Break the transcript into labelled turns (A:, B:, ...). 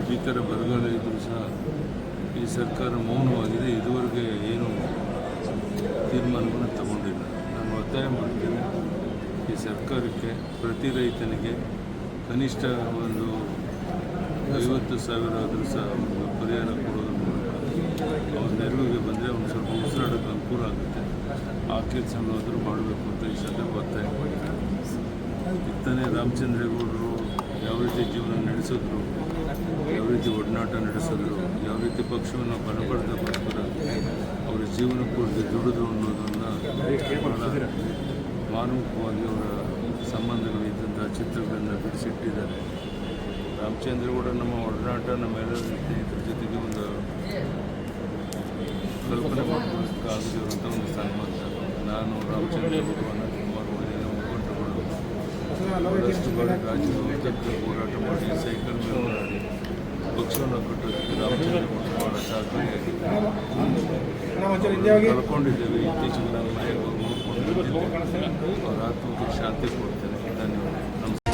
A: ಭೀಕರ ಬರಗಾಲ ಇದ್ದರೂ ಸಹ ಈ ಸರ್ಕಾರ ಮೌನವಾಗಿದೆ. ಇದುವರೆಗೆ ಏನು ತೀರ್ಮಾನವನ್ನು ತಗೊಂಡಿಲ್ಲ. ನಾನು ಒತ್ತಾಯ ಮಾಡ್ತೇನೆ ಈ ಸರ್ಕಾರಕ್ಕೆ ಪ್ರತಿ ರೈತನಿಗೆ ಕನಿಷ್ಠ ಒಂದು 50,000 ಆದರೂ ಸಹ ಒಂದು ಪರಿಹಾರ ಕೊಡೋದ್ರ ಮೂಲಕ ಅವ್ರ ನೆರವಿಗೆ ಬಂದರೆ ಒಂದು ಸ್ವಲ್ಪ ಉಸಿರಾಡೋಕ್ಕೆ ಅನುಕೂಲ ಆಗುತ್ತೆ. ಆ ಕೆಲಸನಾದರೂ ಮಾಡಬೇಕು ಅಂತ ಈ ಸಂದರ್ಭ ಒತ್ತಾಯ ಮಾಡಿದ್ದಾರೆ. ಇತ್ತನೇ ರಾಮಚಂದ್ರೇಗೌಡರು ಯಾವ ರೀತಿ ಜೀವನ ನಡೆಸಿದ್ರು, ಯಾವ ರೀತಿ ಒಡನಾಟ ನಡೆಸಿದ್ರು, ಯಾವ ರೀತಿ ಪಕ್ಷವನ್ನು ಬಲಪಡಿಸೋಕ್ಕೋಸ್ಕರ ಅವರ ಜೀವನ ಪೂರ್ತಿ ದುಡಿದ್ರು ಅನ್ನೋದನ್ನು ಬಹಳ ಮಾನವಿಕವಾಗಿ ಅವರ ಸಂಬಂಧಗಳಿದ್ದಂಥ ಚಿತ್ರಗಳನ್ನು ಬಿಡಿಸಿಟ್ಟಿದ್ದಾರೆ. ರಾಮಚಂದ್ರೇಗೌಡ ನಮ್ಮ ಒಡನಾಟ ನಮ್ಮೆಲ್ಲರ ಸ್ನೇಹಿತರ ಜೊತೆಗೆ ಒಂದು ಕಲ್ಪನೆ ಮಾಡಬೇಕಾಗಿರುವಂಥ ಒಂದು ಸನ್ಮಾನ. ನಾನು ರಾಮಚಂದ್ರೇಗೌಡ ಅನಂತಕುಮಾರ್ ಮನೆಯ ಮುಖಂಡರುಗಳು ಬಹಳಷ್ಟು ಬಾರಿ ರಾಜ್ಯದ ಉದ್ದಕ್ಕೆ ಹೋರಾಟ ಮಾಡಿ ಸೈಕಲ್ ಮೇಲೆ ಓಡಾಡಿ ಪಕ್ಷವನ್ನು ಕಟ್ಟೋದಕ್ಕೆ ರಾಮಚಂದ್ರೇಗೌಡ ಬಹಳ ಸಹಕಾರಿಯಾಗಿದ್ದಾರೆ. ಕಳ್ಕೊಂಡಿದ್ದೇವೆ. ಇತ್ತೀಚೆಗೆ ನಾನು ಮನೆಗೆ ಹೋಗಿ ನೋಡ್ಕೊಂಡು ಅವ್ರ ಆತ್ಮಕ್ಕೆ ಶಾಂತಿ ಕೊಡ್ತೇನೆ. ಧನ್ಯವಾದ. ನಮಸ್ಕಾರ.